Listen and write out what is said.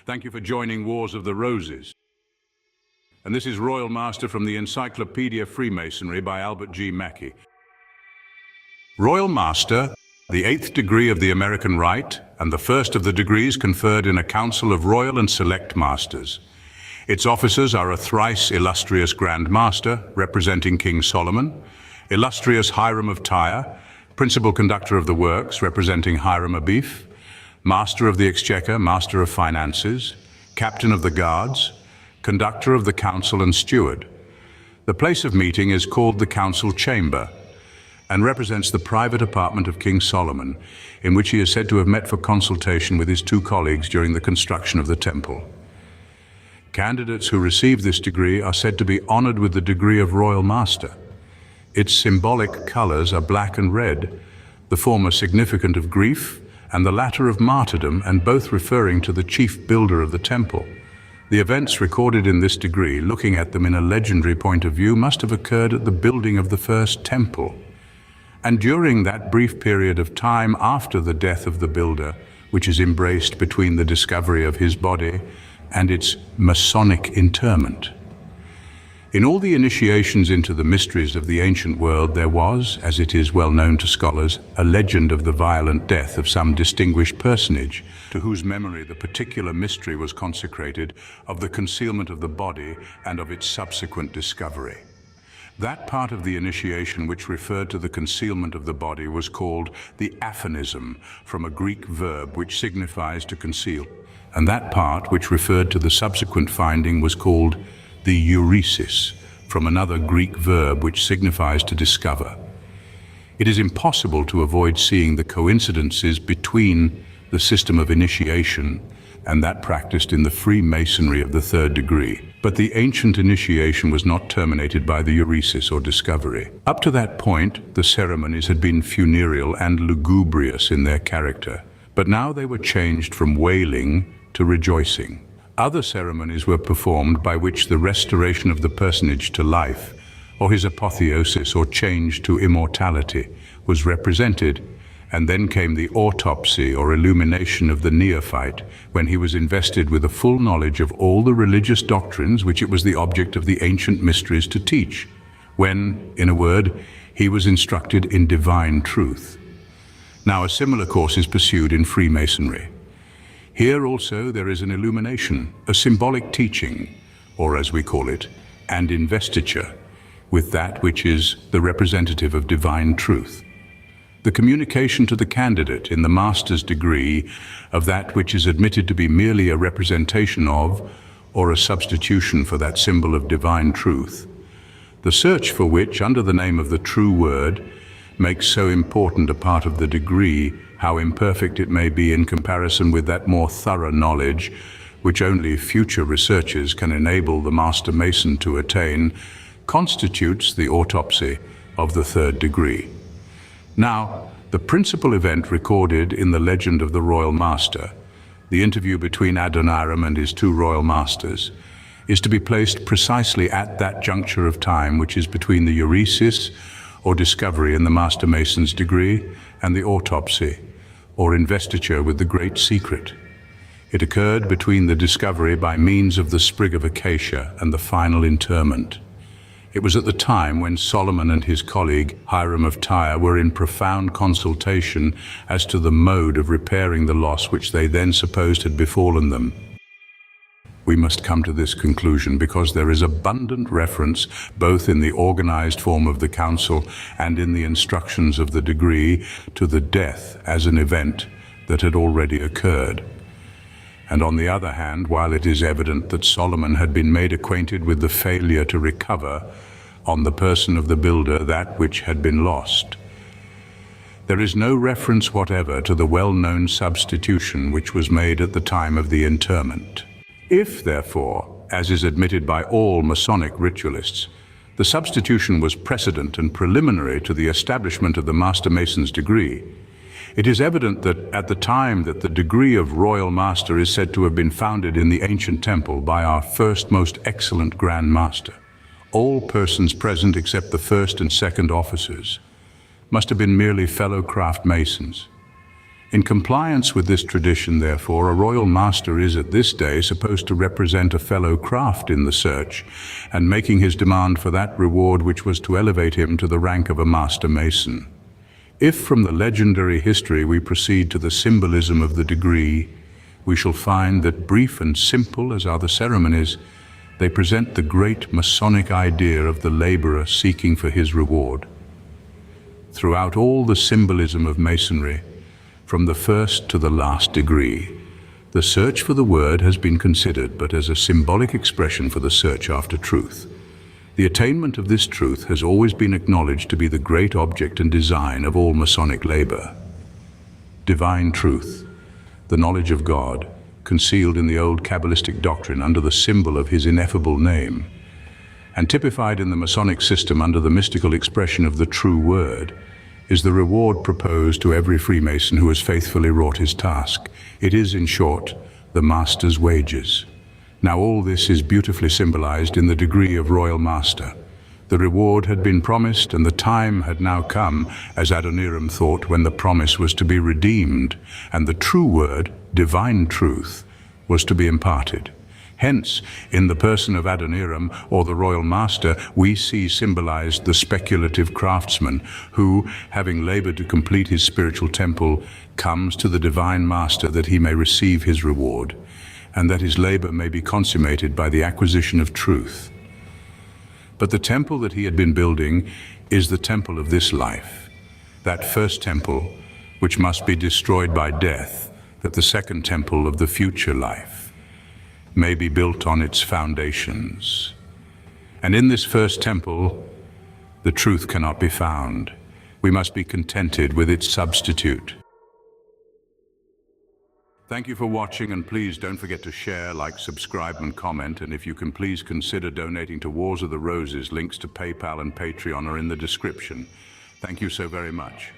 Thank you for joining Wars of the Roses. And this is Royal Master from the Encyclopedia of Freemasonry by Albert G. Mackey. Royal Master, the 8th degree of the American Rite, and the first of the degrees conferred in a council of royal and select masters. Its officers are a Thrice Illustrious Grand Master, representing King Solomon, Illustrious Hiram of Tyre, Principal Conductor of the Works, representing Hiram Abif, Master of the Exchequer, Master of Finances, Captain of the Guards, Conductor of the Council and Steward. The place of meeting is called the Council Chamber and represents the private apartment of King Solomon, in which he is said to have met for consultation with his two colleagues during the construction of the temple. Candidates who receive this degree are said to be honored with the degree of Royal Master. Its symbolic colors are black and red, the former significant of grief and the latter of martyrdom, and both referring to the chief builder of the temple. The events recorded in this degree, looking at them in a legendary point of view, must have occurred at the building of the first temple. And during that brief period of time after the death of the builder, which is embraced between the discovery of his body and its Masonic interment. In all the initiations into the mysteries of the ancient world, there was, as it is well known to scholars, a legend of the violent death of some distinguished personage, to whose memory the particular mystery was consecrated of the concealment of the body and of its subsequent discovery. That part of the initiation which referred to the concealment of the body was called the aphonism, from a Greek verb which signifies to conceal, and that part which referred to the subsequent finding was called the euresis, from another Greek verb which signifies to discover. It is impossible to avoid seeing the coincidences between the system of initiation and that practiced in the Freemasonry of the 3rd degree. But the ancient initiation was not terminated by the euresis or discovery. Up to that point, the ceremonies had been funereal and lugubrious in their character, but now they were changed from wailing to rejoicing. Other ceremonies were performed by which the restoration of the personage to life, or his apotheosis or change to immortality, was represented, and then came the autopsy or illumination of the neophyte, when he was invested with a full knowledge of all the religious doctrines which it was the object of the ancient mysteries to teach, when, in a word, he was instructed in divine truth. Now a similar course is pursued in Freemasonry. Here also there is an illumination, a symbolic teaching, or as we call it, and investiture, with that which is the representative of divine truth. The communication to the candidate in the master's degree of that which is admitted to be merely a representation of, or a substitution for that symbol of divine truth. The search for which, under the name of the true word, makes so important a part of the degree, how imperfect it may be in comparison with that more thorough knowledge which only future researchers can enable the Master Mason to attain, constitutes the autopsy of the 3rd degree. Now, the principal event recorded in the legend of the Royal Master, the interview between Adoniram and his two Royal Masters, is to be placed precisely at that juncture of time which is between the euresis, or discovery in the Master Mason's degree, and the autopsy, or investiture with the great secret. It occurred between the discovery by means of the sprig of acacia and the final interment. It was at the time when Solomon and his colleague Hiram of Tyre were in profound consultation as to the mode of repairing the loss which they then supposed had befallen them. We must come to this conclusion because there is abundant reference, both in the organized form of the council and in the instructions of the degree, to the death as an event that had already occurred. And on the other hand, while it is evident that Solomon had been made acquainted with the failure to recover on the person of the builder that which had been lost, there is no reference whatever to the well-known substitution which was made at the time of the interment. If, therefore, as is admitted by all Masonic ritualists, the substitution was precedent and preliminary to the establishment of the Master Mason's degree, it is evident that at the time that the degree of Royal Master is said to have been founded in the ancient temple by our first most excellent Grand Master, all persons present except the first and second officers must have been merely fellow craft masons. In compliance with this tradition, therefore, a royal master is at this day supposed to represent a fellow craft in the search, and making his demand for that reward which was to elevate him to the rank of a master mason. If from the legendary history we proceed to the symbolism of the degree, we shall find that, brief and simple as are the ceremonies, they present the great Masonic idea of the laborer seeking for his reward. Throughout all the symbolism of Masonry, from the first to the last degree, the search for the word has been considered but as a symbolic expression for the search after truth. The attainment of this truth has always been acknowledged to be the great object and design of all Masonic labor. Divine truth, the knowledge of God, concealed in the old Kabbalistic doctrine under the symbol of his ineffable name, and typified in the Masonic system under the mystical expression of the true word, is the reward proposed to every Freemason who has faithfully wrought his task. It is, in short, the master's wages. Now all this is beautifully symbolized in the degree of Royal Master. The reward had been promised, and the time had now come, as Adoniram thought, when the promise was to be redeemed, and the true word, divine truth, was to be imparted. Hence, in the person of Adoniram, or the Royal Master, we see symbolized the speculative craftsman who, having labored to complete his spiritual temple, comes to the Divine Master that he may receive his reward, and that his labor may be consummated by the acquisition of truth. But the temple that he had been building is the temple of this life, that first temple which must be destroyed by death, that the second temple of the future life may be built on its foundations. And in this first temple, the truth cannot be found. We must be contented with its substitute. Thank you for watching, and please don't forget to share, like, subscribe, and comment. And if you can, please consider donating to Wars of the Roses. Links to PayPal and Patreon are in the description. Thank you so very much.